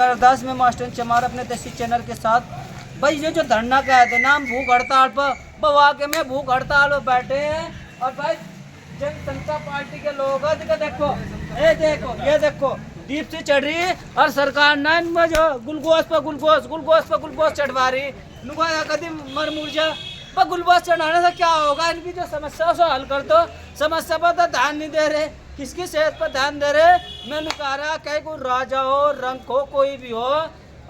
अरदास में मास्टर चमार अपने देसी चैनल के साथ भाई ये जो धरना का है ना, हम भूख हड़ताल पर बवा के में भूख हड़ताल पर बैठे हैं। और भाई जनता पार्टी के लोग देखो ये देखो दीप से चढ़ रही है और सरकार ना इनमें जो गुलगोश चढ़वा रही नुका कभी मर मुर्जा पर गुलगोश चढ़ाने से क्या होगा। इनकी जो समस्या से हल कर दो, समस्या पर तो ध्यान नहीं दे रहे, किसकी सेहत पर ध्यान दे रहे। मैंने कहा रहा कहीं कोई राजा हो रंग हो कोई भी हो,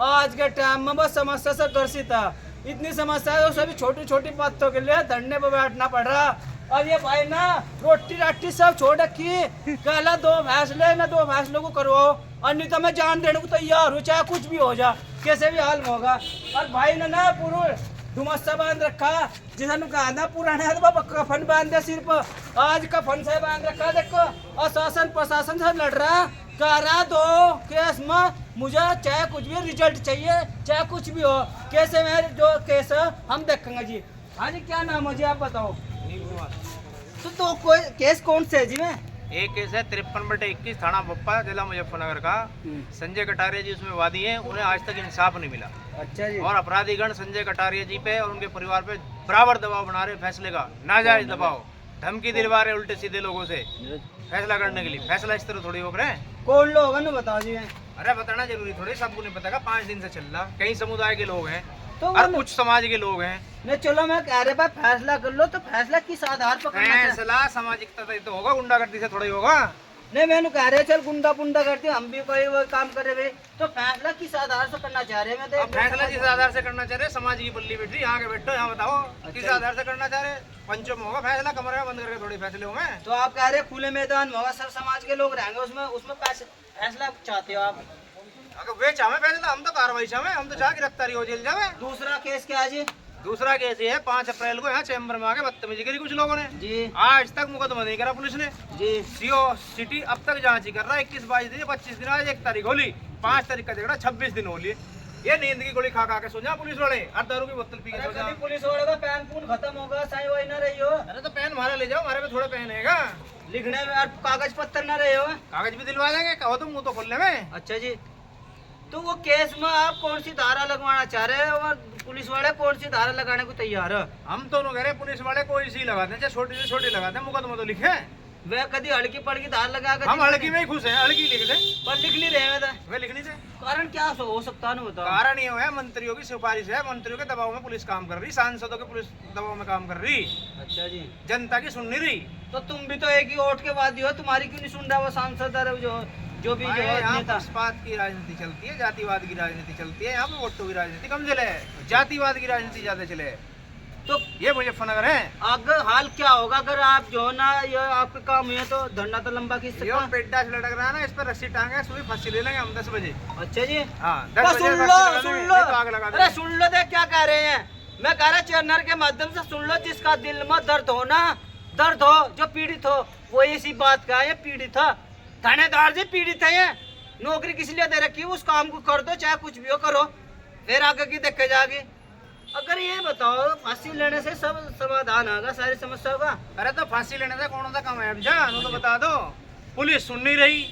आज के टाइम में बस समस्या से ग्रसित है। इतनी समस्या है सभी छोटी छोटी बातों के लिए धरने पर बैठना पड़ रहा। और ये भाई ना रोटी राटी सब छोड़ रखी, कहला 2 फैसले ना 2 फैसलों को करो और नहीं तो मैं जान देने को तैयार हूँ, चाहे कुछ भी हो जा, कैसे भी हाल होगा। और भाई ने ना पूरा धुमस्सा बांध रखा, जिन्होंने कहा ना पुराने कफन बांध दिया सिर पर, आज कफन से बांध रखा। देखो और शासन प्रशासन से लड़ रहा, कह रहा 2 केस में मुझे चाहे कुछ भी रिजल्ट चाहिए, चाहे कुछ भी हो, कैसे में जो केस है हम देखेंगे जी। हाँ जी, क्या नाम है जी आप बताओ। तो कोई केस कौन से है जी? में एक केस है 53/21 थाना बप्पा जिला मुजफ्फरनगर का। संजय कटारिया जी उसमें वादी हैं, उन्हें आज तक इंसाफ नहीं मिला। अच्छा जी। और अपराधीगण संजय कटारिया जी पे और उनके परिवार पे बराबर दबाव बना रहे, फैसले का नाजायज दबाव, धमकी दिलवा रहे उल्टे सीधे लोगों से फैसला करने के लिए। फैसला इस तरह थोड़ी हो रहे हैं। कौन लोग है बताओ जी। अरे बताना जरूरी थोड़ी, सबको नहीं पता। 5 दिन से चल रहा, कई समुदाय के लोग हैं तो और कुछ समाज के लोग हैं। नहीं चलो मैं कह रहे भाई फैसला कर लो, तो फैसला किस आधार पर करना है? फैसला सामाजिकता तो होगा, गुंडागर्दी से थोड़ा ही होगा। नहीं मैंने कह रहे चल गुंडा पुंडा करते हम भी कोई वो काम करे हुए, तो फैसला किस आधार से करना चाह रहे हैं? मैं फैसला जिस आधार से करना चाह रहे, समाज की बल्ली बेटी यहाँ के बैठो, यहाँ बताओ किस आधार से करना चाह रहे। पंचों में होगा फैसला, कमरे में बंद करके थोड़ी फैसले होंगे। तो आप कह रहे खुले मैदान में होगा, सब समाज के लोग रहेंगे उसमें फैसला चाहते हो आप? अगर वे चाहे फैसला, हम तो कार्रवाई चाहे, हम तो चाह गिरफ्तारी हो जेल जावे। दूसरा केस क्या है जी? दूसरा केस ये है 5 अप्रैल को यहाँ चैम्बर में आके बदतमीजी करी कुछ लोगों ने जी। आज तक मुकदमा नहीं करा पुलिस ने जी। सीओ सिटी अब तक जांच ही कर रहा है। 21-22 दिन 25 दिन, आज 1 तारीख होली, 5 तारीख का झगड़ा 26 दिन हो लिए। ये नींद की गोली खा के सो जा पुलिस वाले, और दारू की बोतल पी के सो जा। पुलिस वाले का पैन पून खत्म होगा, साई वही ना रही हो। अरे तो पेन हमारा ले जाओ, हमारे पे थोड़ा पेन है लिखने में और कागज पत्तर ना रहे हो। कागज भी दिलवा देंगे, कहो तो मुंह तो खोलने में। अच्छा जी। तो वो केस में आप कौन सी धारा लगवाना चाह रहे हैं और पुलिस वाले कौन सी धारा लगाने को तैयार है? हम दोनों कह रहे पुलिस वाले कोई सी लगा दें, चाहे छोटी से छोटी लगा दें, मुकदमा तो लिखे। वे कभी हड़की पड़की धार लगा कर हम हड़की में ही खुश हैं, हड़की लिख दे पर लिख नहीं रहे थे। वे लिखनी से कारण क्या हो सकता है बताओ? कारण ये है मंत्रियों की सिफारिश है, मंत्रियों के दबाव में पुलिस काम कर रही, सांसदों के पुलिस दबाव में काम कर रही। अच्छा जी। जनता की सुन नहीं रही। तो तुम भी तो एक ही वोट के बाद हो, तुम्हारी क्यों नहीं सुन रहा वो सांसद जो भी यहाँ नेता? पक्षपात की राजनीति चलती है, जातिवाद की राजनीति चलती है, यहाँ पे वोटों की राजनीति कम चले, जातिवाद की राजनीति ज्यादा चले। तो ये मुजफ्फरनगर है। अगर हाल क्या होगा अगर आप जो ना ये आपके काम हुए तो धरना तो लंबा खींच सकता है। पेड्डा से लटक रहा है ना, इस पर रस्सी टांगे, सुबह फांसी ले लेंगे हम 10 बजे। अच्छा जी। हाँ, अरे सुन लो देख क्या कह रहे हैं। मैं कह रहा चैनल के माध्यम से सुन लो, जिसका दिल में दर्द हो ना, दर्द हो, जो पीड़ित हो, वो इसी बात का है, पीड़ित है, थानेदार जी पीड़ित है। ये नौकरी किस लिए दे रखी है, उस काम को कर दो, चाहे कुछ भी हो करो, फिर आगे की देखे जाएगी। अगर ये बताओ फांसी लेने से सब समाधान होगा सारी समस्याओं का? अरे तो फांसी लेने से कौन सा काम है जान, तो बता दो। पुलिस सुन नहीं रही,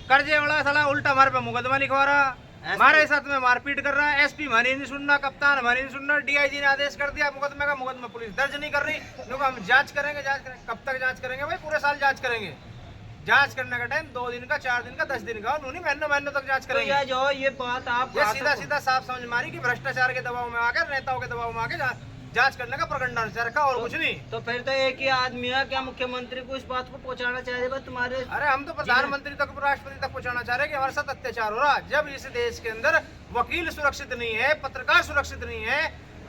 कर्जे वाला साला उल्टा हमारे पे मुकदमा लिखवा रहा, हमारे साथ में मारपीट कर रहा है। एसपी हमारी नहीं सुनना, कप्तान हमारी नहीं सुनना, डीआईजी ने आदेश कर दिया मुकदमे का, मुकदमा पुलिस दर्ज नहीं कर रही। लोग हम जांच करेंगे। कब तक जांच करेंगे भाई? पूरे साल जांच करेंगे। जांच करने का टाइम 2 दिन का, 4 दिन का, 10 दिन का, उन्होंने महीनों तक जांच करेंगे। तो जो ये बात आप सीधा साफ समझ मारी कि भ्रष्टाचार के दबाव में आकर, नेताओं के दबाव में आकर जांच करने का प्रगंडाचार रखा और कुछ नहीं। तो फिर तो एक ही आदमी है, क्या मुख्यमंत्री को इस बात को पहुंचाना चाहिए तुम्हारे? अरे हम तो प्रधानमंत्री तक, राष्ट्रपति तक पहुंचाना चाह रहे हैं कि हमारे साथ अत्याचार हो रहा। जब इस देश के अंदर वकील सुरक्षित नहीं है, पत्रकार सुरक्षित नहीं है,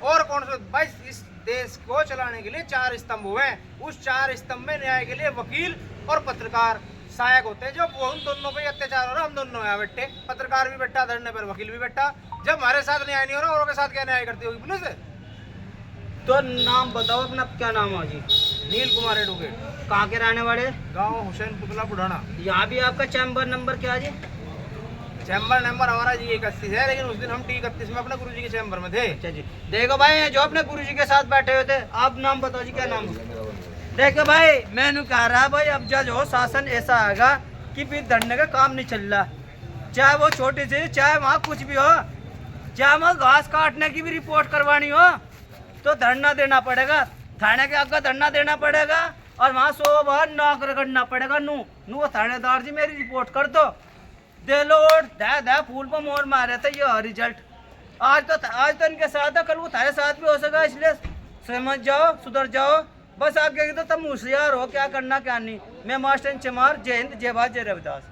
और कौन सा भाई इस देश को चलाने के लिए 4 स्तंभ हुए, उस 4 स्तंभ में न्याय के लिए वकील और पत्रकार सहायक होते हैं। जब उन दोनों पे अत्याचार हो रहा, हम दोनों यहाँ बैठे, पत्रकार भी बैठा धरने पर, वकील भी बैठा। जब हमारे साथ न्याय नहीं हो रहा, औरों के साथ क्या न्याय करती होगी पुलिस? तो नाम बताओ अपना, क्या नाम है जी? नील कुमार एडवोकेट। कहाँ के रहने वाले? गांव हुसैन पुतला बुढ़ाना। यहाँ भी आपका चैम्बर नंबर क्या जी? चैम्बर नंबर हमारा जी 31 है, लेकिन उस दिन हम T31 में अपने गुरुजी के चैम्बर में थे। अच्छा जी। देखो भाई जो अपने गुरुजी के साथ बैठे हुए थे, आप नाम बताओ जी, क्या नाम है? देखो भाई मैंने कह रहा भाई अब जज हो, शासन ऐसा आएगा कि फिर धरने का काम नहीं चल रहा, चाहे वो छोटी सी, चाहे वहाँ कुछ भी हो, चाहे वहाँ घास काटने की भी रिपोर्ट करवानी हो तो धरना देना पड़ेगा, थाने के आगे धरना देना पड़ेगा और वहाँ 100 बार नाक रगड़ना पड़ेगा। नू वो थानेदार जी मेरी रिपोर्ट कर दो, दे लो और दे फूल पर मोर मारे थे। ये रिजल्ट आज तो इनके साथ है, कल वो थारे साथ भी हो सका, इसलिए समझ जाओ, सुधर जाओ। बस आगे की तो तुम होशियार हो क्या करना क्या नहीं। मैं मास्टर चमार, जय हिंद, जय भारत, जय रविदास।